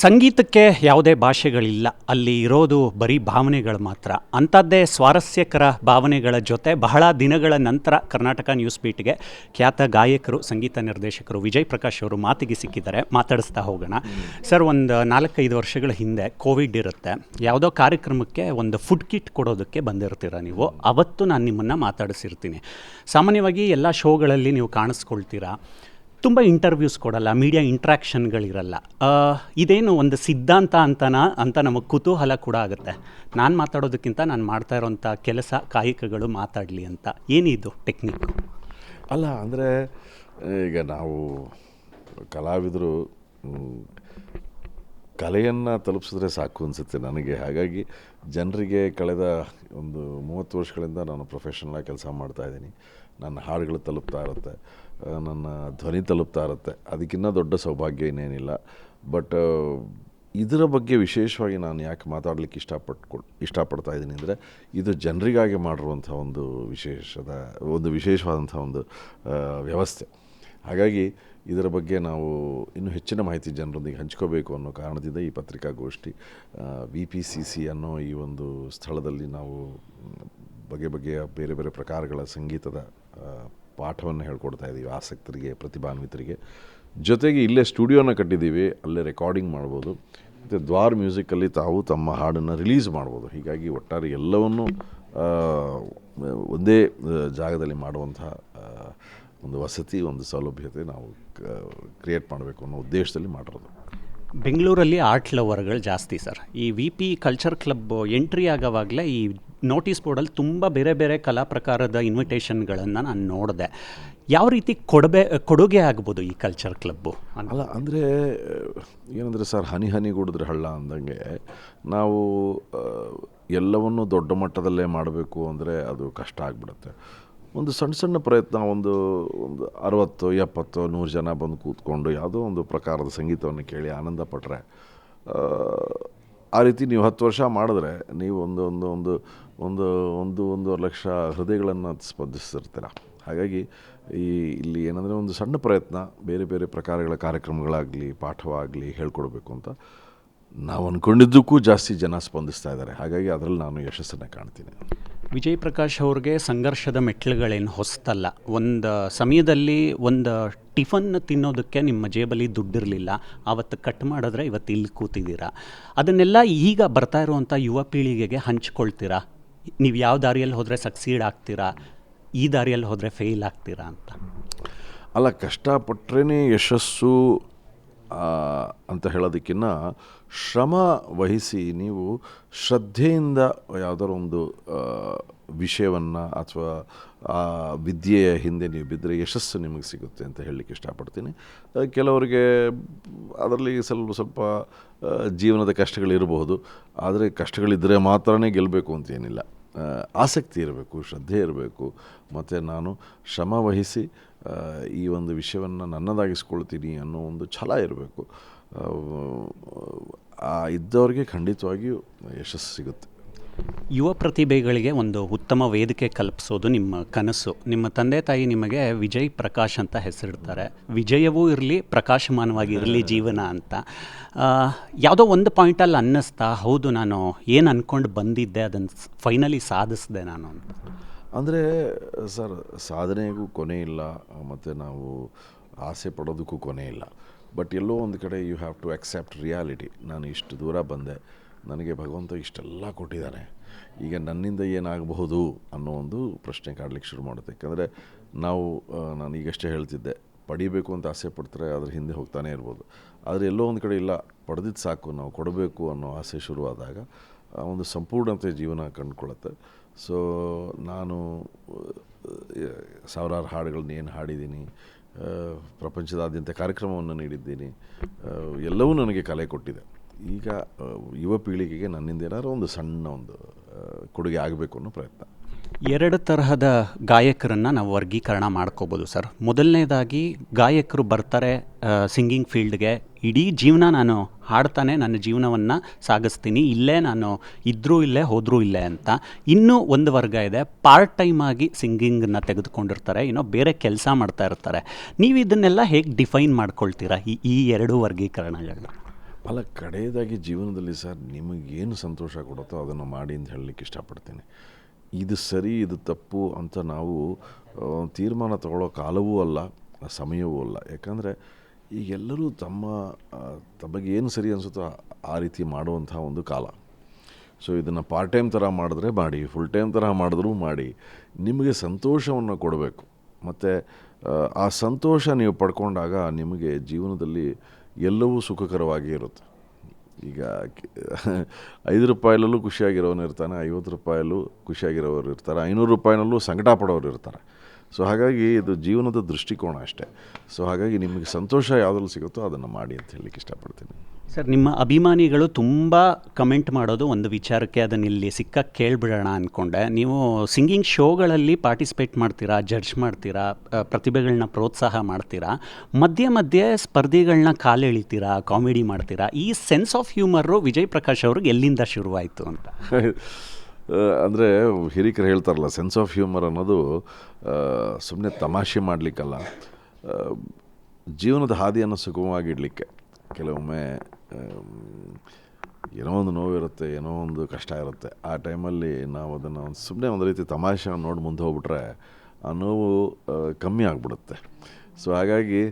ಸಂಗೀತಕ್ಕೆ ಯಾವುದೇ ಭಾಷೆಗಳಿಲ್ಲ, ಅಲ್ಲಿ ಇರೋದು ಬರೀ ಭಾವನೆಗಳು ಮಾತ್ರ. ಅಂಥದ್ದೇ ಸ್ವಾರಸ್ಯಕರ ಭಾವನೆಗಳ ಜೊತೆ ಬಹಳ ದಿನಗಳ ನಂತರ ಕರ್ನಾಟಕ ನ್ಯೂಸ್ ಬೀಟ್ಗೆ ಖ್ಯಾತ ಗಾಯಕರು, ಸಂಗೀತ ನಿರ್ದೇಶಕರು ವಿಜಯ್ ಪ್ರಕಾಶ್ ಅವರು ಮಾತಿಗೆ ಸಿಕ್ಕಿದ್ದಾರೆ. ಮಾತಾಡಿಸ್ತಾ ಹೋಗೋಣ. ಸರ್, ಒಂದು 4-5 ವರ್ಷಗಳ ಹಿಂದೆ ಕೋವಿಡ್ ಇರುತ್ತೆ, ಯಾವುದೋ ಕಾರ್ಯಕ್ರಮಕ್ಕೆ ಒಂದು ಫುಡ್ ಕಿಟ್ ಕೊಡೋದಕ್ಕೆ ಬಂದಿರ್ತೀರ ನೀವು. ಅವತ್ತು ನಾನು ನಿಮ್ಮನ್ನು ಮಾತಾಡಿಸಿರ್ತೀನಿ. ಸಾಮಾನ್ಯವಾಗಿ ಎಲ್ಲ ಶೋಗಳಲ್ಲಿ ನೀವು ಕಾಣಿಸ್ಕೊಳ್ತೀರಾ, ತುಂಬ ಇಂಟರ್ವ್ಯೂಸ್ ಕೊಡಲ್ಲ, ಮೀಡಿಯಾ ಇಂಟ್ರ್ಯಾಕ್ಷನ್ಗಳಿರಲ್ಲ. ಇದೇನು ಒಂದು ಸಿದ್ಧಾಂತ ಅಂತ ನಮಗೆ ಕುತೂಹಲ ಕೂಡ ಆಗುತ್ತೆ. ನಾನು ಮಾತಾಡೋದಕ್ಕಿಂತ ನಾನು ಮಾಡ್ತಾ ಇರೋಂಥ ಕೆಲಸ ಕಾಯಕಗಳು ಮಾತಾಡಲಿ ಅಂತ. ಏನಿದು ಟೆಕ್ನಿಕ್? ಅಲ್ಲ, ಅಂದರೆ ಈಗ ನಾವು ಕಲಾವಿದರು ಕಲೆಯನ್ನು ತಲುಪಿಸಿದ್ರೆ ಸಾಕು ಅನಿಸುತ್ತೆ ನನಗೆ. ಹಾಗಾಗಿ ಜನರಿಗೆ ಕಳೆದ ಒಂದು 30 ವರ್ಷಗಳಿಂದ ನಾನು ಪ್ರೊಫೆಷನಲಾಗಿ ಕೆಲಸ ಮಾಡ್ತಾಯಿದ್ದೀನಿ. ನನ್ನ ಹಾಡುಗಳು ತಲುಪ್ತಾ ಇರುತ್ತೆ, ನನ್ನ ಧ್ವನಿ ತಲುಪ್ತಾ ಇರುತ್ತೆ. ಅದಕ್ಕಿಂತ ದೊಡ್ಡ ಸೌಭಾಗ್ಯ ಇನ್ನೇನಿಲ್ಲ. ಬಟ್ ಇದರ ಬಗ್ಗೆ ವಿಶೇಷವಾಗಿ ನಾನು ಯಾಕೆ ಮಾತಾಡಲಿಕ್ಕೆ ಇಷ್ಟಪಡ್ತಾ ಇದ್ದೀನಿ ಅಂದರೆ, ಇದು ಜನರಿಗಾಗಿ ಮಾಡಿರುವಂಥ ಒಂದು ವಿಶೇಷವಾದಂಥ ಒಂದು ವ್ಯವಸ್ಥೆ. ಹಾಗಾಗಿ ಇದರ ಬಗ್ಗೆ ನಾವು ಇನ್ನೂ ಹೆಚ್ಚಿನ ಮಾಹಿತಿ ಜನರೊಂದಿಗೆ ಹಂಚ್ಕೋಬೇಕು ಅನ್ನೋ ಕಾರಣದಿಂದ ಈ ಪತ್ರಿಕಾಗೋಷ್ಠಿ VPCC ಅನ್ನೋ ಈ ಒಂದು ಸ್ಥಳದಲ್ಲಿ ನಾವು ಬಗೆಯ ಬೇರೆ ಬೇರೆ ಪ್ರಕಾರಗಳ ಸಂಗೀತದ ಪಾಠವನ್ನು ಹೇಳ್ಕೊಡ್ತಾ ಇದ್ದೀವಿ ಆಸಕ್ತರಿಗೆ, ಪ್ರತಿಭಾನ್ವಿತರಿಗೆ. ಜೊತೆಗೆ ಇಲ್ಲೇ ಸ್ಟುಡಿಯೋನ ಕಟ್ಟಿದ್ದೀವಿ, ಅಲ್ಲೇ ರೆಕಾರ್ಡಿಂಗ್ ಮಾಡ್ಬೋದು. ಮತ್ತು ದ್ವಾರ್ ಮ್ಯೂಸಿಕಲ್ಲಿ ತಾವು ತಮ್ಮ ಹಾಡನ್ನು ರಿಲೀಸ್ ಮಾಡ್ಬೋದು. ಹೀಗಾಗಿ ಒಟ್ಟಾರೆ ಎಲ್ಲವನ್ನೂ ಒಂದೇ ಜಾಗದಲ್ಲಿ ಮಾಡುವಂತಹ ಒಂದು ವಸತಿ, ಒಂದು ಸೌಲಭ್ಯತೆ ನಾವು ಕ್ರಿಯೇಟ್ ಮಾಡಬೇಕು ಅನ್ನೋ ಉದ್ದೇಶದಲ್ಲಿ ಮಾಡಿರೋದು. ಬೆಂಗಳೂರಲ್ಲಿ ಆರ್ಟ್ ಲವರ್ಗಳು ಜಾಸ್ತಿ ಸರ್. ಈ VP ಕಲ್ಚರ್ ಕ್ಲಬ್ ಎಂಟ್ರಿ ಆಗೋವಾಗಲೇ ಈ ನೋಟಿಸ್ ಬೋರ್ಡಲ್ಲಿ ತುಂಬ ಬೇರೆ ಬೇರೆ ಕಲಾ ಪ್ರಕಾರದ ಇನ್ವಿಟೇಷನ್ಗಳನ್ನು ನಾನು ನೋಡಿದೆ. ಯಾವ ರೀತಿ ಕೊಡುಗೆ ಆಗ್ಬೋದು ಈ ಕಲ್ಚರ್ ಕ್ಲಬ್ಬು? ಅಲ್ಲ, ಅಂದರೆ ಏನಂದರೆ ಸರ್, ಹನಿ ಹನಿ ಗುಡಿದ್ರೆ ಹಳ್ಳ ಅಂದಂಗೆ ನಾವು ಎಲ್ಲವನ್ನೂ ದೊಡ್ಡ ಮಟ್ಟದಲ್ಲೇ ಮಾಡಬೇಕು ಅಂದರೆ ಅದು ಕಷ್ಟ ಆಗಿಬಿಡುತ್ತೆ. ಒಂದು ಸಣ್ಣ ಪ್ರಯತ್ನ, ಒಂದು 60, 70, 100 ಜನ ಬಂದು ಕೂತ್ಕೊಂಡು ಯಾವುದೋ ಒಂದು ಪ್ರಕಾರದ ಸಂಗೀತವನ್ನು ಕೇಳಿ ಆನಂದ ಪಟ್ಟರೆ, ಆ ರೀತಿ ನೀವು 10 ವರ್ಷ ಮಾಡಿದ್ರೆ ನೀವು ಒಂದು ಲಕ್ಷ ಹೃದಯಗಳನ್ನು ಸ್ಪಂದಿಸ್ತಿರ್ತೀರ. ಹಾಗಾಗಿ ಇಲ್ಲಿ ಏನಂದರೆ ಒಂದು ಸಣ್ಣ ಪ್ರಯತ್ನ, ಬೇರೆ ಬೇರೆ ಪ್ರಕಾರಗಳ ಕಾರ್ಯಕ್ರಮಗಳಾಗಲಿ, ಪಾಠವಾಗಲಿ ಹೇಳ್ಕೊಡ್ಬೇಕು ಅಂತ ನಾವು ಅಂದ್ಕೊಂಡಿದ್ದಕ್ಕೂ ಜಾಸ್ತಿ ಜನ ಸ್ಪಂದಿಸ್ತಾ ಇದ್ದಾರೆ. ಹಾಗಾಗಿ ಅದರಲ್ಲಿ ನಾನು ಯಶಸ್ಸನ್ನು ಕಾಣ್ತೀನಿ. ವಿಜಯ್ ಪ್ರಕಾಶ್ ಅವ್ರಿಗೆ ಸಂಘರ್ಷದ ಮೆಟ್ಲುಗಳೇನು ಹೊಸ್ತಲ್ಲ. ಒಂದು ಸಮಯದಲ್ಲಿ ಒಂದು ಟಿಫನ್ ತಿನ್ನೋದಕ್ಕೆ ನಿಮ್ಮ ಜೇಬಲ್ಲಿ ದುಡ್ಡಿರಲಿಲ್ಲ, ಆವತ್ತು ಕಟ್ ಮಾಡಿದ್ರೆ ಇವತ್ತು ಇಲ್ಲಿ ಕೂತಿದ್ದೀರಾ. ಅದನ್ನೆಲ್ಲ ಈಗ ಬರ್ತಾ ಇರುವಂಥ ಯುವ ಪೀಳಿಗೆಗೆ ಹಂಚ್ಕೊಳ್ತೀರಾ? ನೀವು ಯಾವ ದಾರಿಯಲ್ಲಿ ಹೋದರೆ ಸಕ್ಸೀಡ್ ಆಗ್ತೀರಾ, ಈ ದಾರಿಯಲ್ಲಿ ಹೋದರೆ ಫೇಲ್ ಆಗ್ತೀರಾ ಅಂತ? ಅಲ್ಲ, ಕಷ್ಟಪಟ್ಟರೆ ಯಶಸ್ಸು ಅಂತ ಹೇಳೋದಕ್ಕಿಂತ ಶ್ರಮ ವಹಿಸಿ ನೀವು ಶ್ರದ್ಧೆಯಿಂದ ಯಾವುದಾದ್ರು ಒಂದು ವಿಷಯವನ್ನು ಅಥವಾ ವಿದ್ಯೆಯ ಹಿಂದೆ ನೀವು ಬಿದ್ದರೆ ಯಶಸ್ಸು ನಿಮಗೆ ಸಿಗುತ್ತೆ ಅಂತ ಹೇಳಲಿಕ್ಕೆ ಇಷ್ಟಪಡ್ತೀನಿ. ಕೆಲವರಿಗೆ ಅದರಲ್ಲಿ ಸ್ವಲ್ಪ ಜೀವನದ ಕಷ್ಟಗಳಿರಬಹುದು, ಆದರೆ ಕಷ್ಟಗಳಿದ್ದರೆ ಮಾತ್ರನೇ ಗೆಲ್ಲಬೇಕು ಅಂತೇನಿಲ್ಲ. ಆಸಕ್ತಿ ಇರಬೇಕು, ಶ್ರದ್ಧೆ ಇರಬೇಕು, ಮತ್ತು ನಾನು ಶ್ರಮ ವಹಿಸಿ ಈ ಒಂದು ವಿಷಯವನ್ನು ನನ್ನದಾಗಿಸ್ಕೊಳ್ತೀನಿ ಅನ್ನೋ ಒಂದು ಛಲ ಇರಬೇಕು. ಇದ್ದವ್ರಿಗೆ ಖಂಡಿತವಾಗಿಯೂ ಯಶಸ್ಸು ಸಿಗುತ್ತೆ. ಯುವ ಪ್ರತಿಭೆಗಳಿಗೆ ಒಂದು ಉತ್ತಮ ವೇದಿಕೆ ಕಲ್ಪಿಸೋದು ನಿಮ್ಮ ಕನಸು. ನಿಮ್ಮ ತಂದೆ ತಾಯಿ ನಿಮಗೆ ವಿಜಯ್ ಪ್ರಕಾಶ್ ಅಂತ ಹೆಸರಿಡ್ತಾರೆ. ವಿಜಯವೂ ಇರಲಿ, ಪ್ರಕಾಶಮಾನವಾಗಿ ಇರಲಿ ಜೀವನ ಅಂತ. ಯಾವುದೋ ಒಂದು ಪಾಯಿಂಟಲ್ಲಿ ಅನ್ನಿಸ್ತಾ, ಹೌದು ನಾನು ಏನು ಅಂದ್ಕೊಂಡು ಬಂದಿದ್ದೆ ಅದನ್ನು ಫೈನಲಿ ಸಾಧಿಸಿದೆ ನಾನು ಅಂತ? ಅಂದರೆ ಸರ್, ಸಾಧನೆಗೂ ಕೊನೆ ಇಲ್ಲ, ಮತ್ತು ನಾವು ಆಸೆ ಪಡೋದಕ್ಕೂ ಕೊನೆ ಇಲ್ಲ. ಬಟ್ ಎಲ್ಲೋ ಒಂದು ಕಡೆ you have to accept reality. ನಾನು ಇಷ್ಟು ದೂರ ಬಂದೆ, ನನಗೆ ಭಗವಂತ ಇಷ್ಟೆಲ್ಲ ಕೊಟ್ಟಿದ್ದಾನೆ, ಈಗ ನನ್ನಿಂದ ಏನಾಗಬಹುದು ಅನ್ನೋ ಒಂದು ಪ್ರಶ್ನೆ ಕಾಡಲಿಕ್ಕೆ ಶುರು ಮಾಡುತ್ತೆ. ಯಾಕಂದರೆ ನಾನು ಈಗಷ್ಟೇ ಹೇಳ್ತಿದ್ದೆ, ಪಡಿಬೇಕು ಅಂತ ಆಸೆ ಪಡ್ತಾರೆ, ಅದ್ರ ಹಿಂದೆ ಹೋಗ್ತಾನೆ ಇರ್ಬೋದು. ಆದರೆ ಎಲ್ಲೋ ಒಂದು ಕಡೆ ಇಲ್ಲ, ಪಡೆದಿದ್ದು ಸಾಕು, ನಾವು ಕೊಡಬೇಕು ಅನ್ನೋ ಆಸೆ ಶುರುವಾದಾಗ ಒಂದು ಸಂಪೂರ್ಣತೆ ಜೀವನ ಕಂಡುಕೊಳ್ಳುತ್ತೆ. ಸೊ ನಾನು ಸಾವಿರಾರು ಹಾಡುಗಳನ್ನ ಏನು ಹಾಡಿದ್ದೀನಿ, ಪ್ರಪಂಚದಾದ್ಯಂತ ಕಾರ್ಯಕ್ರಮವನ್ನು ನೀಡಿದ್ದೀನಿ, ಎಲ್ಲವೂ ನನಗೆ ಕಲೆ ಕೊಟ್ಟಿದೆ. ಈಗ ಯುವ ಪೀಳಿಗೆಗೆ ನನ್ನಿಂದ ಏನಾದರೂ ಒಂದು ಸಣ್ಣ ಕೊಡುಗೆ ಆಗಬೇಕು ಅನ್ನೋ ಪ್ರಯತ್ನ. 2 ತರಹದ ಗಾಯಕರನ್ನು ನಾವು ವರ್ಗೀಕರಣ ಮಾಡ್ಕೋಬೋದು ಸರ್. ಮೊದಲನೇದಾಗಿ ಗಾಯಕರು ಬರ್ತಾರೆ ಸಿಂಗಿಂಗ್ ಫೀಲ್ಡ್ಗೆ, ಇಡೀ ಜೀವನ ನಾನು ಹಾಡ್ತಾನೆ ನನ್ನ ಜೀವನವನ್ನು ಸಾಗಿಸ್ತೀನಿ, ಇಲ್ಲೇ ನಾನು ಇದ್ದರೂ ಇಲ್ಲೇ ಹೋದರೂ ಇಲ್ಲೇ ಅಂತ. ಇನ್ನೂ ಒಂದು ವರ್ಗ ಇದೆ, ಪಾರ್ಟ್ ಟೈಮ್ ಆಗಿ ಸಿಂಗಿಂಗನ್ನು ತೆಗೆದುಕೊಂಡಿರ್ತಾರೆ, ಬೇರೆ ಕೆಲಸ ಮಾಡ್ತಾ ಇರ್ತಾರೆ. ನೀವು ಇದನ್ನೆಲ್ಲ ಹೇಗೆ ಡಿಫೈನ್ ಮಾಡ್ಕೊಳ್ತೀರಾ, ಈ 2 ವರ್ಗೀಕರಣಗಳನ್ನ? ಅಲ್ಲ, ಕಡೆಯದಾಗಿ ಜೀವನದಲ್ಲಿ ಸರ್ ನಿಮಗೇನು ಸಂತೋಷ ಕೊಡುತ್ತೋ ಅದನ್ನು ಮಾಡಿ ಅಂತ ಹೇಳಲಿಕ್ಕೆ ಇಷ್ಟಪಡ್ತೀನಿ. ಇದು ಸರಿ ಇದು ತಪ್ಪು ಅಂತ ನಾವು ತೀರ್ಮಾನ ತಗೊಳ್ಳೋ ಕಾಲವೂ ಅಲ್ಲ, ಸಮಯವೂ ಅಲ್ಲ. ಯಾಕಂದರೆ ಈಗೆಲ್ಲರೂ ತಮಗೇನು ಸರಿ ಅನಿಸುತ್ತೋ ಆ ರೀತಿ ಮಾಡುವಂಥ ಒಂದು ಕಾಲ. ಸೊ ಇದನ್ನು ಪಾರ್ಟ್ ಟೈಮ್ ಥರ ಮಾಡಿದ್ರೆ ಮಾಡಿ, ಫುಲ್ ಟೈಮ್ ಥರ ಮಾಡಿದ್ರೂ ಮಾಡಿ, ನಿಮಗೆ ಸಂತೋಷವನ್ನು ಕೊಡಬೇಕು. ಮತ್ತು ಆ ಸಂತೋಷ ನೀವು ಪಡ್ಕೊಂಡಾಗ ನಿಮಗೆ ಜೀವನದಲ್ಲಿ ಎಲ್ಲವೂ ಸುಖಕರವಾಗಿ ಇರುತ್ತೆ. ಈಗ 5 ರೂಪಾಯಲ್ಲೂ ಖುಷಿಯಾಗಿರೋನು ಇರ್ತಾನೆ, 50 ರೂಪಾಯಲ್ಲೂ ಖುಷಿಯಾಗಿರೋರು ಇರ್ತಾರೆ, 500 ರೂಪಾಯಿನಲ್ಲೂ ಸಂಕಟ ಪಡೋರು ಇರ್ತಾರೆ. ಸೊ ಹಾಗಾಗಿ ಇದು ಜೀವನದ ದೃಷ್ಟಿಕೋನ ಅಷ್ಟೇ. ಸೊ ಹಾಗಾಗಿ ನಿಮಗೆ ಸಂತೋಷ ಯಾವುದ್ರಲ್ಲಿ ಸಿಗುತ್ತೋ ಅದನ್ನು ಮಾಡಿ ಅಂತ ಹೇಳಲಿಕ್ಕೆ ಇಷ್ಟಪಡ್ತೀನಿ. ಸರ್, ನಿಮ್ಮ ಅಭಿಮಾನಿಗಳು ತುಂಬ ಕಮೆಂಟ್ ಮಾಡೋದು ಒಂದು ವಿಚಾರಕ್ಕೆ, ಅದನ್ನು ಇಲ್ಲಿ ಸಿಕ್ಕ ಕೇಳಿಬಿಡೋಣ ಅಂದ್ಕೊಂಡೆ. ನೀವು ಸಿಂಗಿಂಗ್ ಶೋಗಳಲ್ಲಿ ಪಾರ್ಟಿಸಿಪೇಟ್ ಮಾಡ್ತೀರಾ, ಜಡ್ಜ್ ಮಾಡ್ತೀರಾ, ಪ್ರತಿಭೆಗಳನ್ನ ಪ್ರೋತ್ಸಾಹ ಮಾಡ್ತೀರಾ, ಮಧ್ಯೆ ಮಧ್ಯೆ ಸ್ಪರ್ಧಿಗಳನ್ನ ಕಾಲೆಳಿತೀರಾ, ಕಾಮಿಡಿ ಮಾಡ್ತೀರಾ. ಈ sense of humour Vijay Prakash ಅವ್ರಿಗೆ ಎಲ್ಲಿಂದ ಶುರುವಾಯಿತು ಅಂತ? ಅಂದರೆ ಹಿರಿಕರು ಹೇಳ್ತಾರಲ್ಲ, ಸೆನ್ಸ್ ಆಫ್ ಹ್ಯೂಮರ್ ಅನ್ನೋದು ಸುಮ್ಮನೆ ತಮಾಷೆ ಮಾಡಲಿಕ್ಕಲ್ಲ, ಜೀವನದ ಹಾದಿಯನ್ನು ಸುಗಮವಾಗಿಡಲಿಕ್ಕೆ. ಕೆಲವೊಮ್ಮೆ ಏನೋ ಒಂದು ನೋವಿರುತ್ತೆ, ಏನೋ ಒಂದು ಕಷ್ಟ ಇರುತ್ತೆ. ಆ ಟೈಮಲ್ಲಿ ನಾವು ಅದನ್ನು ಸುಮ್ಮನೆ ಒಂದು ರೀತಿ ತಮಾಷೆ ನೋಡಿ ಮುಂದೆ ಹೋಗ್ಬಿಟ್ರೆ ಆ ನೋವು ಕಮ್ಮಿ ಆಗಿಬಿಡುತ್ತೆ. ಸೊ ಹಾಗಾಗಿ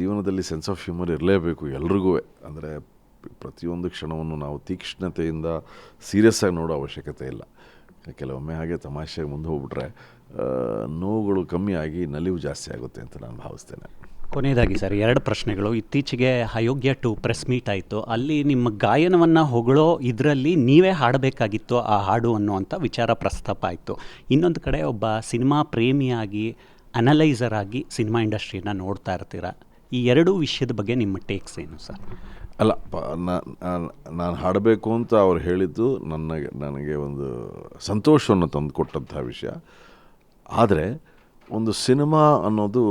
ಜೀವನದಲ್ಲಿ ಸೆನ್ಸ್ ಆಫ್ ಹ್ಯೂಮರ್ ಇರಲೇಬೇಕು ಎಲ್ರಿಗೂ. ಅಂದರೆ ಪ್ರತಿಯೊಂದು ಕ್ಷಣವನ್ನು ನಾವು ತೀಕ್ಷ್ಣತೆಯಿಂದ ಸೀರಿಯಸ್ಸಾಗಿ ನೋಡೋ ಅವಶ್ಯಕತೆ ಇಲ್ಲ. ಕೆಲವೊಮ್ಮೆ ಹಾಗೆ ತಮಾಷೆಗೆ ಮುಂದೆ ಹೋಗ್ಬಿಟ್ರೆ ನೋವುಗಳು ಕಮ್ಮಿ ಆಗಿ ನಲಿವು ಜಾಸ್ತಿ ಆಗುತ್ತೆ ಅಂತ ನಾನು ಭಾವಿಸ್ತೇನೆ. ಕೊನೆಯದಾಗಿ ಸರ್, 2 ಪ್ರಶ್ನೆಗಳು. ಇತ್ತೀಚೆಗೆ ಅಯೋಗ್ಯ 2 ಪ್ರೆಸ್ ಮೀಟ್ ಆಯಿತು. ಅಲ್ಲಿ ನಿಮ್ಮ ಗಾಯನವನ್ನು ಹೊಗಳೋ ಇದರಲ್ಲಿ ನೀವೇ ಹಾಡಬೇಕಾಗಿತ್ತು ಆ ಹಾಡು ಅನ್ನುವಂಥ ವಿಚಾರ ಪ್ರಸ್ತಾಪ ಆಯಿತು. ಇನ್ನೊಂದು ಕಡೆ ಒಬ್ಬ ಸಿನಿಮಾ ಪ್ರೇಮಿಯಾಗಿ, ಅನಲೈಸರ್ ಆಗಿ ಸಿನಿಮಾ ಇಂಡಸ್ಟ್ರಿಯನ್ನು ನೋಡ್ತಾ ಇರ್ತೀರ. ಈ 2 ವಿಷಯದ ಬಗ್ಗೆ ನಿಮ್ಮ ಟೇಕ್ಸ್ ಏನು ಸರ್? ಅಲ್ಲ, ನಾನು ಹಾಡಬೇಕು ಅಂತ ಅವ್ರು ಹೇಳಿದ್ದು ನನಗೆ ಒಂದು ಸಂತೋಷವನ್ನು ತಂದು ಕೊಟ್ಟಂಥ ವಿಷಯ. ಆದರೆ ಒಂದು ಸಿನಿಮಾ ಅನ್ನೋದು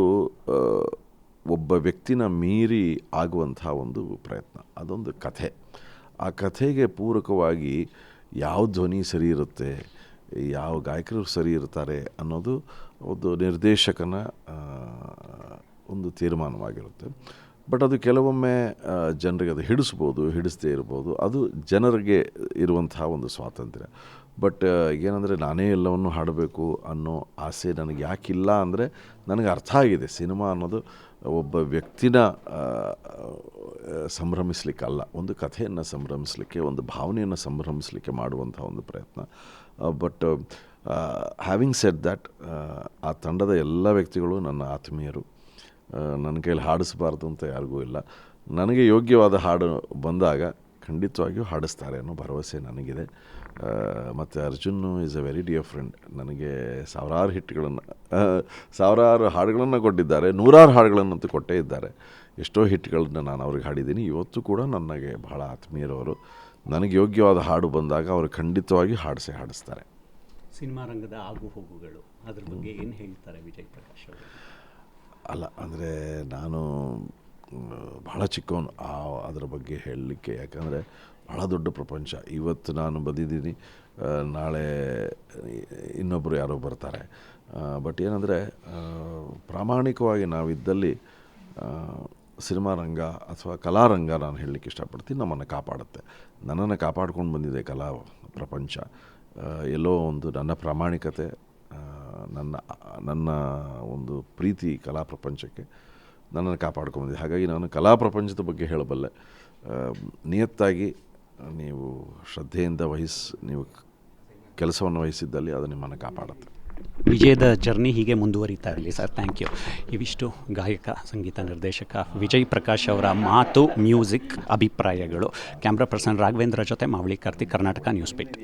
ಒಬ್ಬ ವ್ಯಕ್ತಿನ ಮೀರಿ ಆಗುವಂಥ ಒಂದು ಪ್ರಯತ್ನ. ಅದೊಂದು ಕಥೆ. ಆ ಕಥೆಗೆ ಪೂರಕವಾಗಿ ಯಾವ ಧ್ವನಿ ಸರಿ ಇರುತ್ತೆ, ಯಾವ ಗಾಯಕರು ಸರಿ ಇರ್ತಾರೆ ಅನ್ನೋದು ಒಂದು ನಿರ್ದೇಶಕನ ಒಂದು ತೀರ್ಮಾನವಾಗಿರುತ್ತೆ. ಬಟ್ ಅದು ಕೆಲವೊಮ್ಮೆ ಜನರಿಗೆ ಅದು ಹಿಡಿಸ್ಬೋದು, ಹಿಡಿಸದೇ ಇರ್ಬೋದು. ಅದು ಜನರಿಗೆ ಇರುವಂಥ ಒಂದು ಸ್ವಾತಂತ್ರ್ಯ. ಬಟ್ ಏನಂದರೆ ನಾನೇ ಎಲ್ಲವನ್ನು ಹಾಡಬೇಕು ಅನ್ನೋ ಆಸೆ ನನಗೆ ಯಾಕಿಲ್ಲ ಅಂದರೆ, ನನಗೆ ಅರ್ಥ ಆಗಿದೆ ಸಿನಿಮಾ ಅನ್ನೋದು ಒಬ್ಬ ವ್ಯಕ್ತಿನ ಸಂಭ್ರಮಿಸಲಿಕ್ಕಲ್ಲ, ಒಂದು ಕಥೆಯನ್ನು ಸಂಭ್ರಮಿಸಲಿಕ್ಕೆ, ಒಂದು ಭಾವನೆಯನ್ನು ಸಂಭ್ರಮಿಸಲಿಕ್ಕೆ ಮಾಡುವಂಥ ಒಂದು ಪ್ರಯತ್ನ. ಬಟ್ ಹ್ಯಾವಿಂಗ್ ಸೆಡ್ ದ್ಯಾಟ್, ಆ ತಂಡದ ಎಲ್ಲ ವ್ಯಕ್ತಿಗಳು ನನ್ನ ಆತ್ಮೀಯರು. ನನ್ನ ಕೈಯಲ್ಲಿ ಹಾಡಿಸಬಾರ್ದು ಅಂತ ಯಾರಿಗೂ ಇಲ್ಲ. ನನಗೆ ಯೋಗ್ಯವಾದ ಹಾಡು ಬಂದಾಗ ಖಂಡಿತವಾಗಿಯೂ ಹಾಡಿಸ್ತಾರೆ ಅನ್ನೋ ಭರವಸೆ ನನಗಿದೆ. ಮತ್ತು Arjun is a very dear friend. ನನಗೆ ಸಾವಿರಾರು ಹಾಡುಗಳನ್ನು ಕೊಟ್ಟಿದ್ದಾರೆ, 100 ಹಾಡುಗಳನ್ನಂತೂ ಕೊಟ್ಟೇ ಇದ್ದಾರೆ. ಎಷ್ಟೋ ಹಿಟ್ಗಳನ್ನ ನಾನು ಅವ್ರಿಗೆ ಹಾಡಿದ್ದೀನಿ. ಇವತ್ತು ಕೂಡ ನನಗೆ ಬಹಳ ಆತ್ಮೀಯರವರು. ನನಗೆ ಯೋಗ್ಯವಾದ ಹಾಡು ಬಂದಾಗ ಅವರು ಖಂಡಿತವಾಗಿ ಹಾಡಿಸ್ತಾರೆ. ಸಿನಿಮಾ ರಂಗದ ಆಗು ಹೋಗುಗಳು, ಅದ್ರ ಬಗ್ಗೆ ಏನು ಹೇಳ್ತಾರೆ ವಿಜಯ್ ಪ್ರಕಾಶ್ ಅವರು? ಅಲ್ಲ, ಅಂದರೆ ನಾನು ಬಹಳ ಚಿಕ್ಕವನು ಅದರ ಬಗ್ಗೆ ಹೇಳಲಿಕ್ಕೆ. ಯಾಕಂದರೆ ಬಹಳ ದೊಡ್ಡ ಪ್ರಪಂಚ. ಇವತ್ತು ನಾನು ಬಂದಿದ್ದೀನಿ, ನಾಳೆ ಇನ್ನೊಬ್ಬರು ಯಾರೋ ಬರ್ತಾರೆ. ಬಟ್ ಏನಂದರೆ ಪ್ರಾಮಾಣಿಕವಾಗಿ ನಾವಿದ್ದಲ್ಲಿ ಸಿನಿಮಾ ರಂಗ ಅಥವಾ ಕಲಾರಂಗ, ನಾನು ಹೇಳಲಿಕ್ಕೆ ಇಷ್ಟಪಡ್ತೀನಿ, ನಮ್ಮನ್ನು ಕಾಪಾಡುತ್ತೆ. ನನ್ನನ್ನು ಕಾಪಾಡ್ಕೊಂಡು ಬಂದಿದೆ ಕಲಾ ಪ್ರಪಂಚ. ಎಲ್ಲೋ ಒಂದು ನನ್ನ ಪ್ರಾಮಾಣಿಕತೆ, ನನ್ನ ಒಂದು ಪ್ರೀತಿ ಕಲಾ ಪ್ರಪಂಚಕ್ಕೆ ನನ್ನನ್ನು ಕಾಪಾಡ್ಕೊಂಬಂದಿದೆ. ಹಾಗಾಗಿ ನಾನು ಕಲಾ ಪ್ರಪಂಚದ ಬಗ್ಗೆ ಹೇಳಬಲ್ಲೆ. ನಿಯತ್ತಾಗಿ ನೀವು ಶ್ರದ್ಧೆಯಿಂದ ನೀವು ಕೆಲಸವನ್ನು ವಹಿಸಿದ್ದಲ್ಲಿ ಅದು ನಿಮ್ಮನ್ನು ಕಾಪಾಡುತ್ತೆ. ವಿಜಯದ ಜರ್ನಿ ಹೀಗೆ ಮುಂದುವರಿತಾ ಇರಲಿ ಸರ್. Thank you. ಇವಿಷ್ಟು ಗಾಯಕ, ಸಂಗೀತ ನಿರ್ದೇಶಕ ವಿಜಯ್ ಪ್ರಕಾಶ್ ಅವರ ಮಾತು, ಮ್ಯೂಸಿಕ್, ಅಭಿಪ್ರಾಯಗಳು. ಕ್ಯಾಮ್ರಾ ಪರ್ಸನ್ ರಾಘವೇಂದ್ರ ಜೊತೆ ಮಾವಳಿ ಕಾರ್ತಿಕ್, ಕರ್ನಾಟಕ ನ್ಯೂಸ್ ಬೀಟ್.